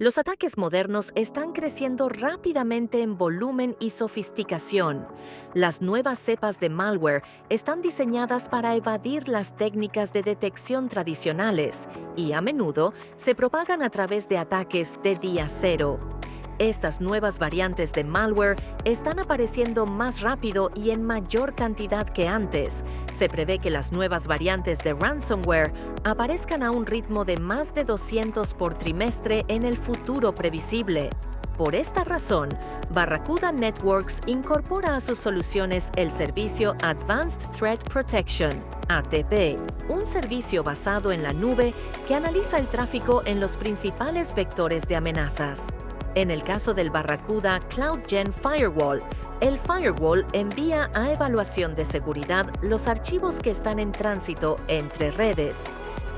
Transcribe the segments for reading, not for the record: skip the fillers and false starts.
Los ataques modernos están creciendo rápidamente en volumen y sofisticación. Las nuevas cepas de malware están diseñadas para evadir las técnicas de detección tradicionales y a menudo se propagan a través de ataques de día cero. Estas nuevas variantes de malware están apareciendo más rápido y en mayor cantidad que antes. Se prevé que las nuevas variantes de ransomware aparezcan a un ritmo de más de 200 por trimestre en el futuro previsible. Por esta razón, Barracuda Networks incorpora a sus soluciones el servicio Advanced Threat Protection, ATP, un servicio basado en la nube que analiza el tráfico en los principales vectores de amenazas. En el caso del Barracuda CloudGen Firewall, el firewall envía a evaluación de seguridad los archivos que están en tránsito entre redes.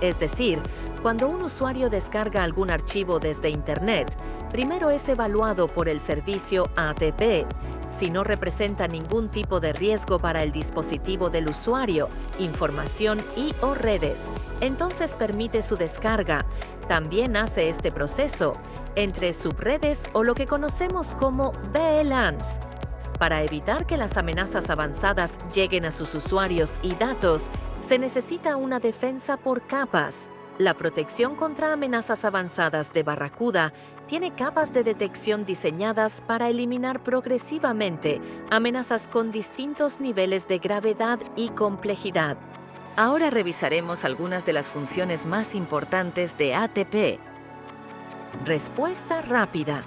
Es decir, cuando un usuario descarga algún archivo desde Internet, primero es evaluado por el servicio ATP. Si no representa ningún tipo de riesgo para el dispositivo del usuario, información y/o redes, entonces permite su descarga. También hace este proceso entre subredes o lo que conocemos como VLANs. Para evitar que las amenazas avanzadas lleguen a sus usuarios y datos, se necesita una defensa por capas. La protección contra amenazas avanzadas de Barracuda tiene capas de detección diseñadas para eliminar progresivamente amenazas con distintos niveles de gravedad y complejidad. Ahora revisaremos algunas de las funciones más importantes de ATP. Respuesta rápida.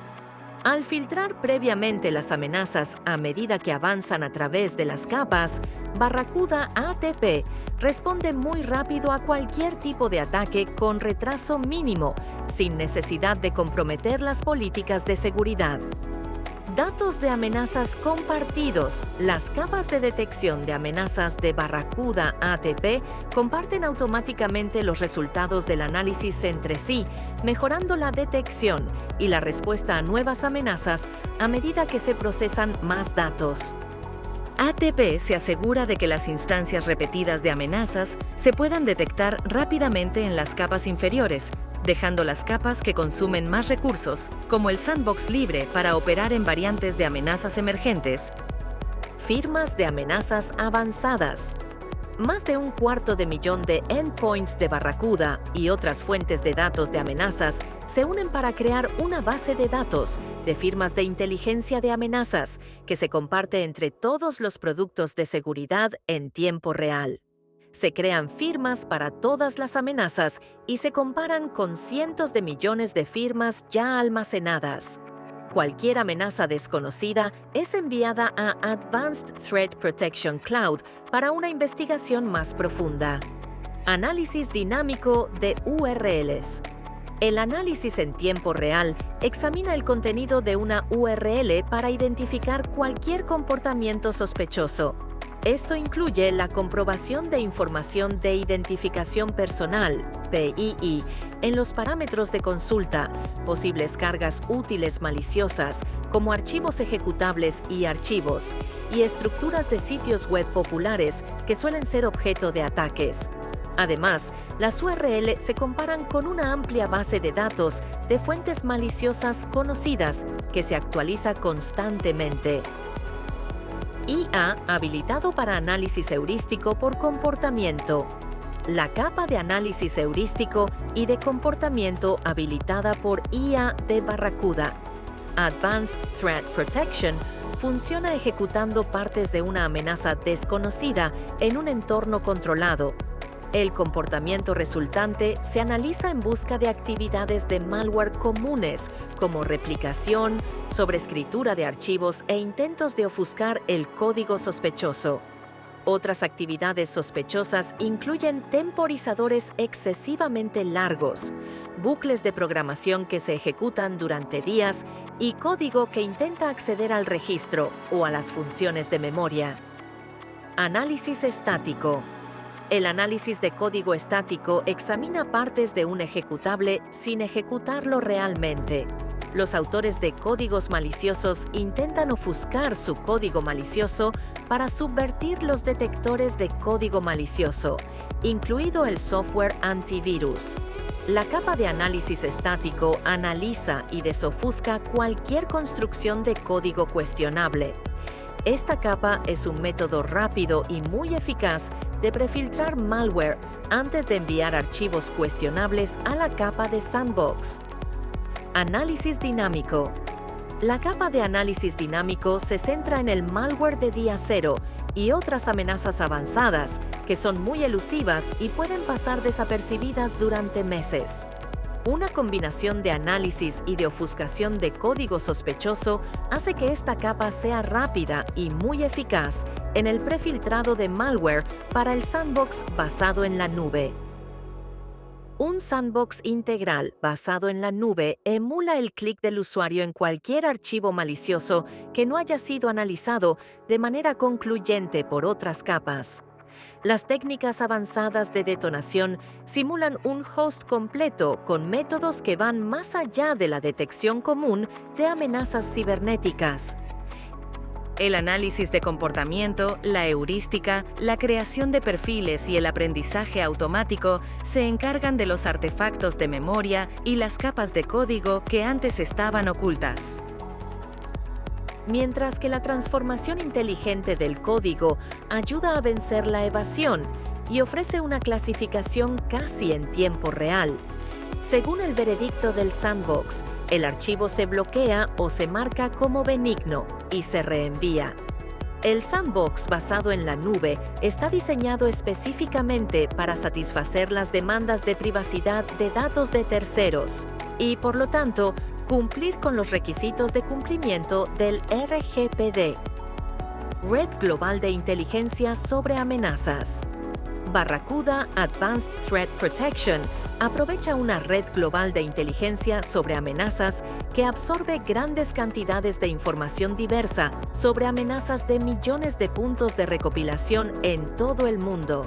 Al filtrar previamente las amenazas a medida que avanzan a través de las capas, Barracuda ATP responde muy rápido a cualquier tipo de ataque con retraso mínimo, sin necesidad de comprometer las políticas de seguridad. Datos de amenazas compartidos. Las capas de detección de amenazas de Barracuda ATP comparten automáticamente los resultados del análisis entre sí, mejorando la detección y la respuesta a nuevas amenazas a medida que se procesan más datos. ATP se asegura de que las instancias repetidas de amenazas se puedan detectar rápidamente en las capas inferiores, dejando las capas que consumen más recursos, como el sandbox libre para operar en variantes de amenazas emergentes. Firmas de amenazas avanzadas. Más de 250.000 de endpoints de Barracuda y otras fuentes de datos de amenazas se unen para crear una base de datos de firmas de inteligencia de amenazas que se comparte entre todos los productos de seguridad en tiempo real. Se crean firmas para todas las amenazas y se comparan con cientos de millones de firmas ya almacenadas. Cualquier amenaza desconocida es enviada a Advanced Threat Protection Cloud para una investigación más profunda. Análisis dinámico de URLs. El análisis en tiempo real examina el contenido de una URL para identificar cualquier comportamiento sospechoso. Esto incluye la comprobación de información de identificación personal, PII, en los parámetros de consulta, posibles cargas útiles maliciosas, como archivos ejecutables y archivos, y estructuras de sitios web populares que suelen ser objeto de ataques. Además, las URL se comparan con una amplia base de datos de fuentes maliciosas conocidas que se actualiza constantemente. IA habilitado para análisis heurístico por comportamiento. La capa de análisis heurístico y de comportamiento habilitada por IA de Barracuda. Advanced Threat Protection funciona ejecutando partes de una amenaza desconocida en un entorno controlado. El comportamiento resultante se analiza en busca de actividades de malware comunes, como replicación, sobreescritura de archivos e intentos de ofuscar el código sospechoso. Otras actividades sospechosas incluyen temporizadores excesivamente largos, bucles de programación que se ejecutan durante días y código que intenta acceder al registro o a las funciones de memoria. Análisis estático. El análisis de código estático examina partes de un ejecutable sin ejecutarlo realmente. Los autores de códigos maliciosos intentan ofuscar su código malicioso para subvertir los detectores de código malicioso, incluido el software antivirus. La capa de análisis estático analiza y desofusca cualquier construcción de código cuestionable. Esta capa es un método rápido y muy eficaz de prefiltrar malware antes de enviar archivos cuestionables a la capa de sandbox. Análisis dinámico. La capa de análisis dinámico se centra en el malware de día cero y otras amenazas avanzadas que son muy elusivas y pueden pasar desapercibidas durante meses. Una combinación de análisis y de ofuscación de código sospechoso hace que esta capa sea rápida y muy eficaz en el prefiltrado de malware para el sandbox basado en la nube. Un sandbox integral basado en la nube emula el clic del usuario en cualquier archivo malicioso que no haya sido analizado de manera concluyente por otras capas. Las técnicas avanzadas de detonación simulan un host completo con métodos que van más allá de la detección común de amenazas cibernéticas. El análisis de comportamiento, la heurística, la creación de perfiles y el aprendizaje automático se encargan de los artefactos de memoria y las capas de código que antes estaban ocultas. Mientras que la transformación inteligente del código ayuda a vencer la evasión y ofrece una clasificación casi en tiempo real. Según el veredicto del sandbox, el archivo se bloquea o se marca como benigno y se reenvía. El sandbox basado en la nube está diseñado específicamente para satisfacer las demandas de privacidad de datos de terceros y, por lo tanto, cumplir con los requisitos de cumplimiento del RGPD. Red Global de Inteligencia sobre Amenazas. Barracuda Advanced Threat Protection aprovecha una red global de inteligencia sobre amenazas que absorbe grandes cantidades de información diversa sobre amenazas de millones de puntos de recopilación en todo el mundo.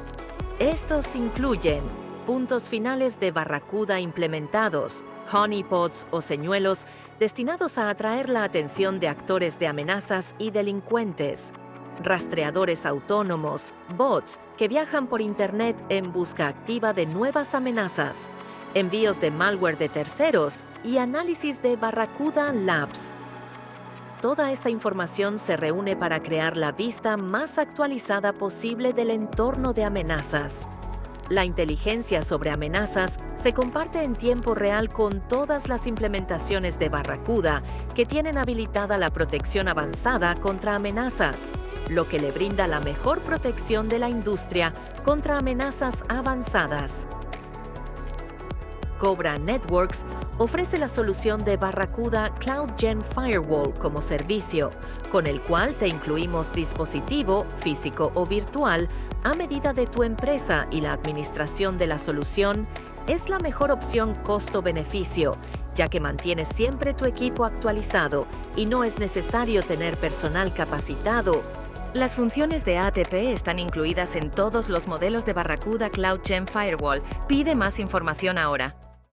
Estos incluyen puntos finales de Barracuda implementados, honeypots o señuelos destinados a atraer la atención de actores de amenazas y delincuentes, rastreadores autónomos, bots que viajan por Internet en busca activa de nuevas amenazas, envíos de malware de terceros y análisis de Barracuda Labs. Toda esta información se reúne para crear la vista más actualizada posible del entorno de amenazas. La inteligencia sobre amenazas se comparte en tiempo real con todas las implementaciones de Barracuda que tienen habilitada la protección avanzada contra amenazas, lo que le brinda la mejor protección de la industria contra amenazas avanzadas. Cobra Networks ofrece la solución de Barracuda CloudGen Firewall como servicio, con el cual te incluimos dispositivo, físico o virtual, a medida de tu empresa y la administración de la solución es la mejor opción costo-beneficio, ya que mantienes siempre tu equipo actualizado y no es necesario tener personal capacitado. Las funciones de ATP están incluidas en todos los modelos de Barracuda CloudGen Firewall. Pide más información ahora.